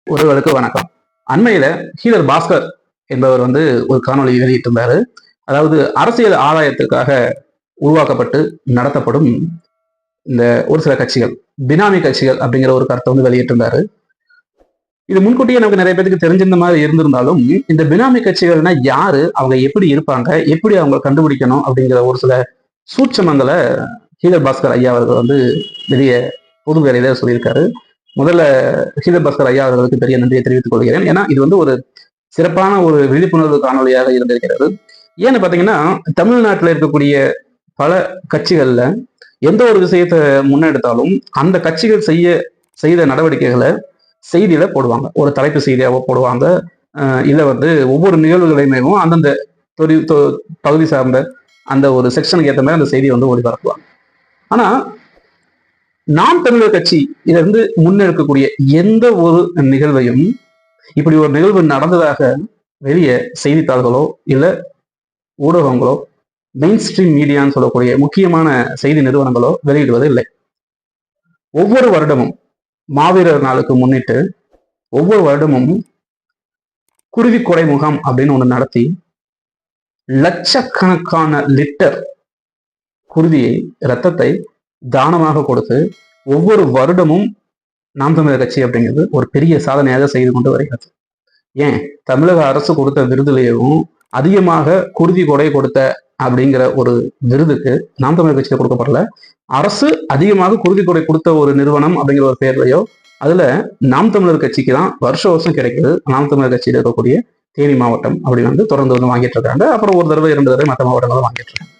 ஒருவருக்கு வணக்கம். அண்மையில ஹீலர் பாஸ்கர் என்பவர் ஒரு காணொலி வெளியிட்டிருந்தாரு. அதாவது அரசியல் ஆதாயத்துக்காக உருவாக்கப்பட்டு நடத்தப்படும் இந்த ஒரு சில கட்சிகள், பினாமி கட்சிகள் அப்படிங்கிற ஒரு கருத்தை வெளியிட்டிருந்தாரு. இது முன்கூட்டியே நமக்கு நிறைய பேருக்கு தெரிஞ்சிருந்த மாதிரி இருந்திருந்தாலும், இந்த பினாமி கட்சிகள்னா யாரு, அவங்க எப்படி இருப்பாங்க, எப்படி அவங்க கண்டுபிடிக்கணும் அப்படிங்கிற ஒரு சில சூட்சமங்களை ஹீலர் பாஸ்கர் ஐயா அவர்கள் வெளியே பொது வேலையில சொல்லியிருக்காரு. முதல்ல ஹீலர் பாஸ்கர் ஐயா அவர்களுக்கு பெரிய நன்றியை தெரிவித்துக் கொள்கிறேன். ஏன்னா இது ஒரு சிறப்பான ஒரு விழிப்புணர்வு காணொலியாக இருந்திருக்கிறது. ஏன்னு பாத்தீங்கன்னா, தமிழ்நாட்டில் இருக்கக்கூடிய பல கட்சிகள்ல எந்த ஒரு விஷயத்தை முன்னெடுத்தாலும் அந்த கட்சிகள் செய்த நடவடிக்கைகளை செய்தியில போடுவாங்க. ஒரு தலைப்பு செய்தியாக போடுவாங்க. இல்ல ஒவ்வொரு நிகழ்வுகளையுமே அந்தந்த பகுதி சார்ந்த அந்த ஒரு செக்ஷனுக்கு ஏற்ற மாதிரி அந்த செய்தியை ஒளிபரப்புவாங்க. ஆனா நாம் தமிழர் கட்சி இதிலிருந்து முன்னெடுக்கக்கூடிய எந்த ஒரு நிகழ்வையும், இப்படி ஒரு நிகழ்வு நடந்ததாக வெளியே செய்தித்தாள்களோ இல்ல ஊடகங்களோ, மெயின் ஸ்ட்ரீம் மீடியான்னு சொல்லக்கூடிய முக்கியமான செய்தி நிறுவனங்களோ வெளியிடுவது இல்லை. ஒவ்வொரு வருடமும் மாவீரர் நாளுக்கு முன்னிட்டு ஒவ்வொரு வருடமும் குருவி கொடை முகாம் அப்படின்னு ஒண்ணு நடத்தி லட்சக்கணக்கான லிட்டர் குருதியை, ரத்தத்தை தானமாக கொடுத்து ஒவ்வொரு வருடமும் நாம் தமிழர் கட்சி அப்படிங்கிறது ஒரு பெரிய சாதனையாக செய்து கொண்டு வருகிறது. ஏன் தமிழக அரசு கொடுத்த விருதுலையும் அதிகமாக குருதி கொடை கொடுத்த அப்படிங்கிற ஒரு விருதுக்கு நாம் தமிழர் கட்சியில கொடுக்கப்படல. அரசு அதிகமாக குருதி கொடை கொடுத்த ஒரு நிறுவனம் அப்படிங்கிற ஒரு பேர்லையோ அதுல நாம் தமிழர் கட்சிக்கு தான் வருஷம் கிடைக்குது. நாம் தமிழர் கட்சியில் இருக்கக்கூடிய தேனி மாவட்டம் அப்படி தொடர்ந்து வாங்கிட்டு இருக்காங்க. அப்புறம் ஒரு தடவை 2 தடவை மற்ற மாவட்டங்களும் வாங்கிட்டு இருக்காங்க.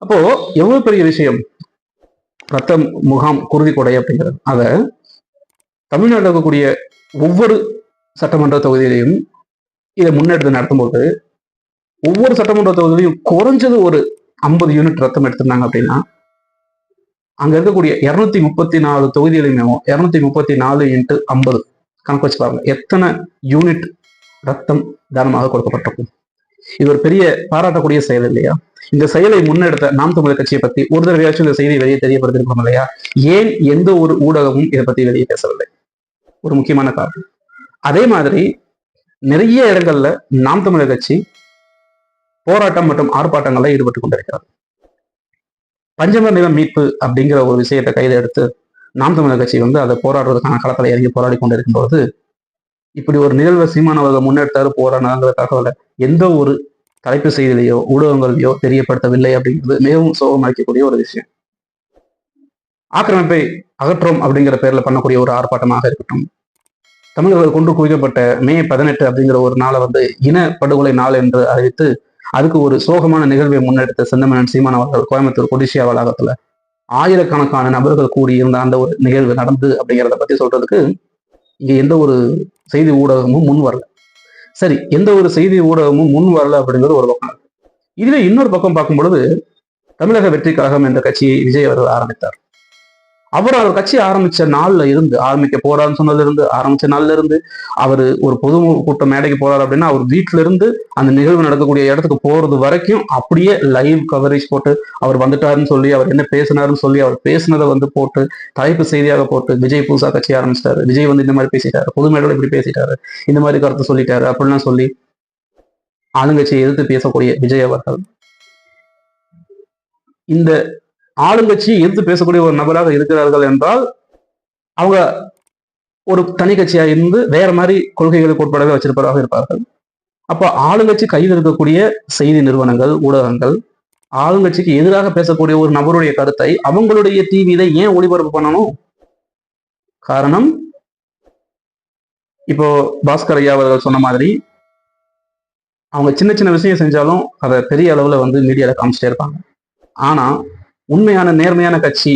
அப்போ எவ்வளவு பெரிய விஷயம் ரத்த முகாம், குருதி கொடை அப்படிங்கிறது. அத தமிழ்நாட்டில் இருக்கக்கூடிய ஒவ்வொரு சட்டமன்ற தொகுதியிலையும் இதை முன்னெடுத்து நடத்தும்போது ஒவ்வொரு சட்டமன்ற தொகுதியிலையும் குறைஞ்சது ஒரு 50 யூனிட் ரத்தம் எடுத்திருந்தாங்க அப்படின்னா, அங்க இருக்கக்கூடிய 234 தொகுதியிலுமே 234 × 50 கணக்கு வச்சு பாருங்க, எத்தனை யூனிட் ரத்தம் தானமாக கொடுக்கப்பட்டிருக்கும். இது ஒரு பெரிய பாராட்டக்கூடிய செயல் இல்லையா? இந்த செயலை முன்னெடுத்த நாம் தமிழர் கட்சியை பத்தி ஒரு தடவையாச்சும் இந்த செய்தி வெளியே தெரியப்படுத்திருக்கோம் இல்லையா? ஏன் எந்த ஒரு ஊடகமும் இதை பத்தி வெளியே பேசவில்லை? ஒரு முக்கியமான காரணம். அதே மாதிரி நிறைய இடங்கள்ல நாம் தமிழர் கட்சி போராட்டம் மற்றும் ஆர்ப்பாட்டங்கள்ல ஈடுபட்டு கொண்டிருக்கிறார். பஞ்சம நிலம் மீட்பு அப்படிங்கிற ஒரு விஷயத்தை கையில் எடுத்து நாம் தமிழர் கட்சி அதை போராடுறதுக்கான களத்துல இறங்கி போராடி கொண்டிருக்கும் பொழுது, இப்படி ஒரு நிகழ்வை சீமானவர்கள் முன்னெடுத்தாரு போராடுங்கிற தகவலை எந்த ஒரு தலைப்பு செய்தியிலையோ ஊடகங்களையோ தெரியப்படுத்தவில்லை அப்படிங்கிறது மிகவும் சோகமளிக்கக்கூடிய ஒரு விஷயம். ஆக்கிரமிப்பை அகற்றோம் அப்படிங்கிற பேர்ல பண்ணக்கூடிய ஒரு ஆர்ப்பாட்டமாக இருக்கட்டும், தமிழர்கள் கொண்டு குவிக்கப்பட்ட மே 18 அப்படிங்கிற ஒரு நாளை இன படுகொலை நாள் என்று அறிவித்து அதுக்கு ஒரு சோகமான நிகழ்வை முன்னெடுத்த செந்தமனன் சீமான் அவர்கள் கோயம்புத்தூர் கொடிசியா வளாகத்துல ஆயிரக்கணக்கான நபர்கள் கூடியிருந்த அந்த ஒரு நிகழ்வு நடந்து அப்படிங்கிறத பத்தி சொல்றதுக்கு இங்க எந்த ஒரு செய்தி ஊடகமும் முன் வரல. சரி, எந்த ஒரு செய்தி ஊடகமும் முன் வரல அப்படிங்கிறது ஒரு பக்கம். இதுவே இன்னொரு பக்கம் பார்க்கும் பொழுது, தமிழக வெற்றி கழகம் என்ற கட்சியை விஜய் அவர்கள் ஆரம்பித்தார். அவர் கட்சி ஆரம்பிச்ச நாள்ல இருந்து, ஆரம்பிக்க போறாருன்னு சொன்னதுல இருந்து, ஆரம்பிச்ச நாள்ல இருந்து அவர் ஒரு பொது கூட்டம் மேடைக்கு போறாரு அப்படின்னா அவர் வீட்டுல இருந்து அந்த நிகழ்வு நடக்கக்கூடிய இடத்துக்கு போறது வரைக்கும் அப்படியே லைவ் கவரேஜ் போட்டு அவர் வந்துட்டாருன்னு சொல்லி, அவர் என்ன பேசினாருன்னு சொல்லி, அவர் பேசினதை போட்டு தலைப்பு செய்தியாக போட்டு, விஜய் புதுசா கட்சி ஆரம்பிச்சிட்டாரு, விஜய் இந்த மாதிரி பேசிட்டாரு, பொது மேடையில இப்படி பேசிட்டாரு, இந்த மாதிரி கருத்து சொல்லிட்டாரு அப்படின்லாம் சொல்லி ஆளுங்கட்சியை எதிர்த்து பேசக்கூடிய விஜய் அவர்கள் இந்த ஆளுங்கட்சியை எதிர்த்து பேசக்கூடிய ஒரு நபராக இருக்கிறார்கள் என்றால் அவங்க ஒரு தனி கட்சியா இருந்து வேற மாதிரி கொள்கைகளுக்கு உட்படவே வச்சிருப்பவராக இருப்பார்கள். அப்ப ஆளுங்கட்சி கையில் இருக்கக்கூடிய செய்தி நிறுவனங்கள், ஊடகங்கள் ஆளுங்கட்சிக்கு எதிராக பேசக்கூடிய ஒரு நபருடைய கருத்தை அவங்களுடைய டிவியில ஏன் ஒளிபரப்பு பண்ணணும்? காரணம், இப்போ பாஸ்கர் ஐயா அவர்கள் சொன்ன மாதிரி அவங்க சின்ன சின்ன விஷயம் செஞ்சாலும் அதை பெரிய அளவுல மீடியால காமிச்சிட்டே இருப்பாங்க. ஆனா உண்மையான நேர்மையான கட்சி,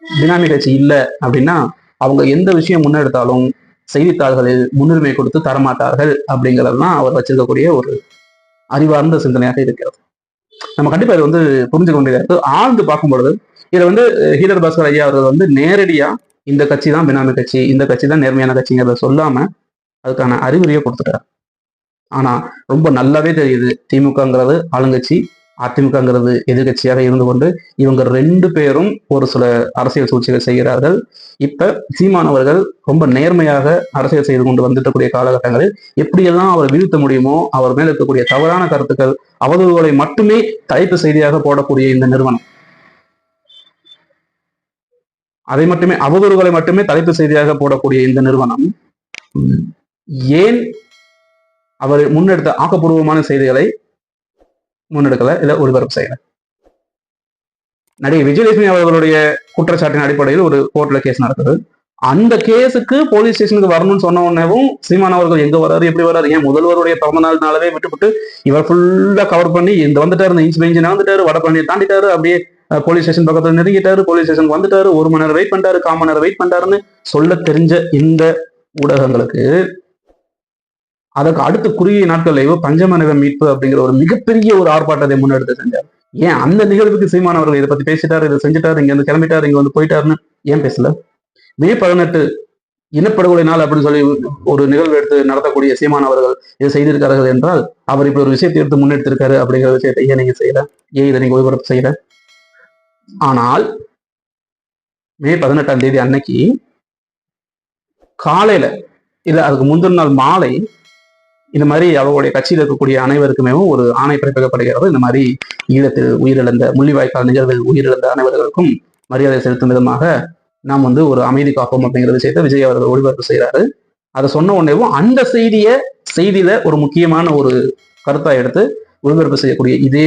பினாமி கட்சி இல்லை அப்படின்னா அவங்க எந்த விஷயம் முன்னெடுத்தாலும் செய்தித்தாள்களில் முன்னுரிமை கொடுத்து தரமாட்டார்கள் அப்படிங்கிறதுலாம் அவர் வச்சிருக்கக்கூடிய ஒரு அறிவார்ந்த சிந்தனையாக இருக்கிறது. நம்ம கண்டிப்பா இது புரிஞ்சுக்க வேண்டியது. ஆழ்ந்து பார்க்கும் பொழுது இதை ஹீலர் பாஸ்கர் ஐயா அவர்கள் நேரடியா இந்த கட்சி தான் பினாமி கட்சி, இந்த கட்சி தான் நேர்மையான கட்சிங்கிறத சொல்லாம அதுக்கான அறிகுறியை கொடுத்துட்டார். ஆனா ரொம்ப நல்லாவே தெரியுது, திமுகங்கிறது ஆளுங்கட்சி, அதிமுகங்கிறது எதிர்கட்சியாக இருந்து கொண்டு இவங்க 2 பேரும் ஒரு சில அரசியல் சூழ்ச்சிகள் செய்கிறார்கள். இப்ப சீமானவர்கள் ரொம்ப நேர்மையாக அரசியல் செய்து கொண்டு வந்துட்டக்கூடிய காலகட்டங்களில் எப்படியெல்லாம் அவர் வீழ்த்த முடியுமோ, அவர் மேல் இருக்கக்கூடிய தவறான கருத்துக்கள், அவதூறுகளை மட்டுமே தலைப்பு செய்தியாக போடக்கூடிய இந்த நிறுவனம், அவதூறுகளை மட்டுமே தலைப்பு செய்தியாக போடக்கூடிய இந்த நிறுவனம் ஏன் அவர் முன்னெடுத்த ஆக்கப்பூர்வமான செய்திகளை முன்னெடுக்கல, இல்ல ஒளிபரப்பு செய்யல? நடிகை விஜயலட்சுமி அவர்களுடைய குற்றச்சாட்டின் அடிப்படையில் ஒரு கோர்ட்ல கேஸ் நடக்குது. அந்த கேஸுக்கு போலீஸ் ஸ்டேஷனுக்கு வரணும்னு சொன்ன உடனேவும் சீமான் அவர்கள் எங்க வராரு, எப்படி வராரு, ஏன் முதல்வருடைய பிறந்த நாளாவே விட்டுவிட்டு இவர் ஃபுல்லா கவர் பண்ணி இந்த வந்துட்டாரு, இந்த இன்ச் பெஞ்சு நடந்துட்டாரு, வடபழனியை தாண்டிட்டாரு, அப்படியே போலீஸ் ஸ்டேஷன் பக்கத்துல நெருங்கிட்டாரு, போலீஸ் ஸ்டேஷன் வந்துட்டாரு, 1 மணி நேரம் வெயிட் பண்ணிட்டாரு, 1/4 மணி நேரம் வெயிட் பண்ணிட்டாருன்னு சொல்ல தெரிஞ்ச இந்த ஊடகங்களுக்கு அதற்கு அடுத்த குறுகிய நாட்கள்லேயோ பஞ்சமனித மீட்பு அப்படிங்கிற ஒரு மிகப்பெரிய ஒரு ஆர்ப்பாட்டத்தை முன்னெடுத்து செஞ்சார். ஏன் அந்த நிகழ்வுக்கு சீமான் அவர்கள் இதை பத்தி பேசிட்டாரு, இதை செஞ்சுட்டாரு, இங்க வந்து கிளம்பிட்டாரு, இங்க வந்து போயிட்டாருன்னு ஏன் பேசல? மே 18 இனப்படுகொலை நாள் அப்படின்னு சொல்லி ஒரு நிகழ்வு எடுத்து நடத்தக்கூடிய சீமான் அவர்கள் இதை செய்திருக்கார்கள் என்றால், அவர் இப்படி ஒரு விஷயத்தை எடுத்து முன்னெடுத்திருக்காரு அப்படிங்கிற விஷயத்தை ஏன் நீங்க செய்யல? ஏன் இதை நீங்க ஒளிபரப்பு செய்யல? ஆனால் மே 18ஆம் தேதி அன்னைக்கு காலையில இல்ல அதுக்கு முந்தின நாள் மாலை இந்த மாதிரி அவங்களுடைய கட்சியில் இருக்கக்கூடிய அனைவருக்குமே ஒரு ஆணை பிறப்பிக்கப்படுகிறது. இந்த மாதிரி ஈழத்தில் உயிரிழந்த, முள்ளிவாய்க்கால் நிகழ்வில் உயிரிழந்த அனைவர்களுக்கும் மரியாதை செலுத்தும் விதமாக நாம் வந்து ஒரு அமைதி காப்போம் அப்படிங்கிற விஷயத்தை விஜய் அவர்கள் ஒளிபரப்பு செய்கிறாரு. அதை சொன்ன உடனேவும் அந்த செய்தியில ஒரு முக்கியமான ஒரு கருத்தா எடுத்து ஒளிபரப்பு செய்யக்கூடிய இதே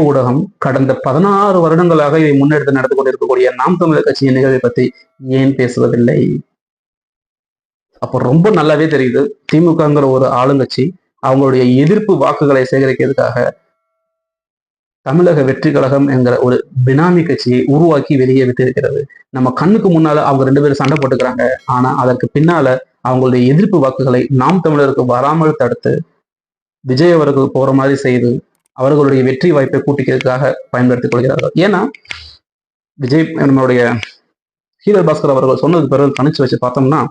ஊடகம் கடந்த 16 வருடங்களாக இதை முன்னெடுத்து நடந்து கொண்டிருக்கக்கூடிய நாம் தமிழர் கட்சியின் நிகழ்வை பற்றி ஏன் பேசுவதில்லை? அப்போ ரொம்ப நல்லாவே தெரியுது, திமுகங்கிற ஒரு ஆளுங்கட்சி அவங்களுடைய எதிர்ப்பு வாக்குகளை சேகரிக்கிறதுக்காக தமிழக வெற்றி கழகம் என்கிற ஒரு பினாமி கட்சியை உருவாக்கி வெளியே விட்டு இருக்கிறது. நம்ம கண்ணுக்கு முன்னால அவங்க 2 பேரும் சண்டை போட்டுக்கிறாங்க. ஆனா அதற்கு பின்னால அவங்களுடைய எதிர்ப்பு வாக்குகளை நாம் தமிழருக்கு வராமல் தடுத்து விஜய் அவர்கள் போற மாதிரி செய்து அவர்களுடைய வெற்றி வாய்ப்பை கூட்டிக்கிறதுக்காக பயன்படுத்திக் கொள்கிறார்கள். ஏன்னா விஜய் நம்மளுடைய ஹீரர் பாஸ்கர் அவர்கள் சொன்னது பிறகு கணிச்சு வச்சு பார்த்தோம்னா,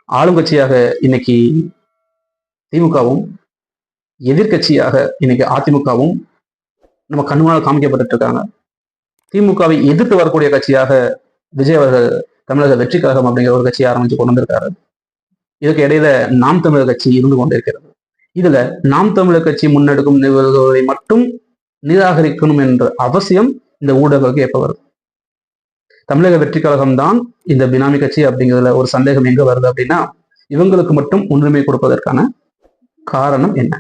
ஆளுங்கட்சியாக இன்னைக்கு திமுகவும், எதிர்கட்சியாக இன்னைக்கு அதிமுகவும் நம்ம கண்முன்னால் காமிக்கப்பட்டு இருக்காங்க. திமுகவை எதிர்த்து வரக்கூடிய கட்சியாக விஜய் அவர்கள் தமிழக வெற்றி கழகம் அப்படிங்கிற ஒரு கட்சியை ஆரம்பிச்சு கொண்டு வந்திருக்காரு. இதுக்கு இடையில நாம் தமிழர் கட்சி இருந்து கொண்டிருக்கிறது. இதுல நாம் தமிழர் கட்சி முன்னெடுக்கும் நிகழ்வுகளை மட்டும் நிராகரிக்கணும் என்ற அவசியம் இந்த ஊடகங்களுக்கு எப்ப வருது? தமிழக வெற்றி கழகம் தான் இந்த பினாமி கட்சி அப்படிங்கிறதுல ஒரு சந்தேகம் எங்க வருது அப்படின்னா, இவங்களுக்கு மட்டும் முன்னுரிமை கொடுப்பதற்கான காரணம் என்ன?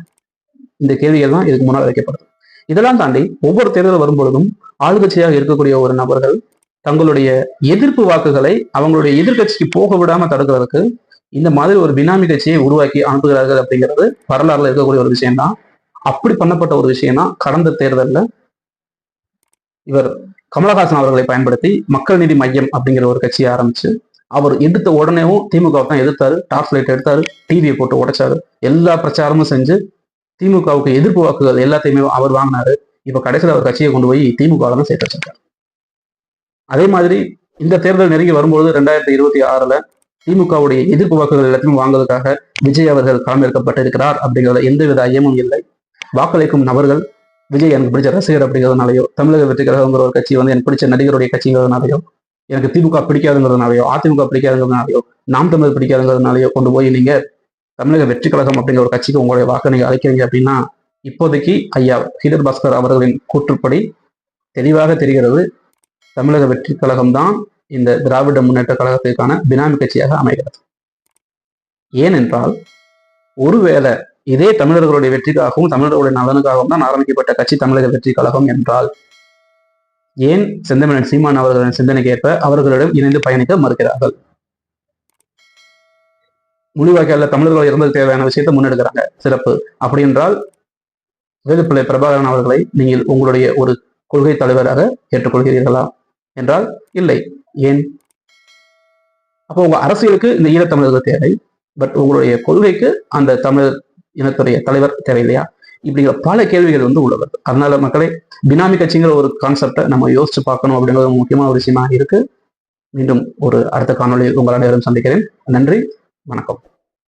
இந்த கேள்விகள் தான் இதுக்கு முன்னால் வைக்கப்படுது. இதெல்லாம் தாண்டி ஒவ்வொரு தேர்தல் வரும்பொழுதும் ஆளுங்கட்சியாக இருக்கக்கூடிய ஒரு நபர்கள் தங்களுடைய எதிர்ப்பு வாக்குகளை அவங்களுடைய எதிர்கட்சிக்கு போக விடாம தடுக்கிறதுக்கு இந்த மாதிரி ஒரு பினாமி கட்சியை உருவாக்கி அனுப்புகிறார்கள் அப்படிங்கிறது வரலாறுல இருக்கக்கூடிய ஒரு விஷயம்தான். அப்படி பண்ணப்பட்ட ஒரு விஷயம் தான் கடந்த தேர்தலில் இவர் கமலஹாசன் அவர்களை பயன்படுத்தி மக்கள் நீதி மையம் அப்படிங்கிற ஒரு கட்சியை ஆரம்பிச்சு அவர் எதிர்த்த உடனேவும் திமுக தான் எதிர்த்தாரு, டார்ச் லைட் எடுத்தாரு, டிவியை போட்டு உடைச்சாரு, எல்லா பிரச்சாரமும் செஞ்சு திமுகவுக்கு எதிர்ப்பு வாக்குகள் எல்லாத்தையுமே அவர் வாங்கினாரு. இப்ப கடைசியில் அவர் கட்சியை கொண்டு போய் திமுக தான் சேர்த்து வச்சிருக்காரு. அதே மாதிரி இந்த தேர்தல் நெருங்கி வரும்போது 2026ல திமுகவுடைய எதிர்ப்பு வாக்குகள் எல்லாத்தையும் வாங்குவதற்காக விஜய் அவர்கள் களமிறக்கப்பட்டிருக்கிறார் அப்படிங்கிறத எந்தவித ஐயமும் இல்லை. வாக்களிக்கும் நபர்கள் விஜய் எனக்கு பிடிச்ச ரசிகர் அப்படிங்கிறதுனாலயோ, தமிழக வெற்றி கழகங்கிற ஒரு கட்சி வந்து எனக்கு பிடிச்ச நடிகருடைய கட்சிங்கிறதுனாலயோ, எனக்கு திமுக பிடிக்காதுங்கிறதுனாலயோ, அதிமுக பிடிக்காதுங்கிறதுனாலயோ, நாம் தமிழர் பிடிக்காதுங்கிறதுனாலயோ கொண்டு போய் நீங்க தமிழக வெற்றி கழகம் அப்படிங்கிற ஒரு கட்சிக்கு உங்களுடைய வாக்கு நீங்க அழைக்கிறீங்க அப்படின்னா, இப்போதைக்கு ஐயா ஹீரர் பாஸ்கர் அவர்களின் கூற்றுப்படி தெளிவாக தெரிகிறது, தமிழக வெற்றி கழகம் தான் இந்த திராவிட முன்னேற்ற கழகத்திற்கான பினாமி கட்சியாக அமைகிறது. ஏனென்றால் ஒருவேளை இதே தமிழர்களுடைய வெற்றிக்காகவும் தமிழர்களுடைய நலனுக்காகவும் தான் ஆரம்பிக்கப்பட்ட கட்சி தமிழக வெற்றி கழகம் என்றால் ஏன் செந்தமிழன் சீமான் அவர்களின் சிந்தனைக்கு ஏற்ப அவர்களிடம் இணைந்து பயணிக்க மறுக்கிறார்கள்? முள்ளிவாய்க்கால தமிழர்கள் இறந்தது தேவையான விஷயத்தை முன்னெடுக்கிறாங்க, சிறப்பு. அப்படி என்றால் வேலுப்பிள்ளை பிரபாகரன் அவர்களை நீங்கள் உங்களுடைய ஒரு கொள்கை தலைவராக ஏற்றுக்கொள்கிறீர்களா என்றால் இல்லை. ஏன்? அப்போ உங்க அரசியலுக்கு இந்த ஈழத்தமிழர்கள் தேவை, பட் உங்களுடைய கொள்கைக்கு அந்த தமிழர் இனத்துடைய தலைவர் தேவையில்லையா? இப்படிங்கிற பல கேள்விகள் வந்து உள்ளது. அதனால மக்களே, பினாமி கட்சிங்கிற ஒரு கான்செப்டை நம்ம யோசிச்சு பார்க்கணும் அப்படிங்கிறது முக்கியமான ஒரு விஷயமா இருக்கு. மீண்டும் ஒரு அடுத்த காணொலியில் உங்கள் அனைவரும் சந்திக்கிறேன். நன்றி, வணக்கம்.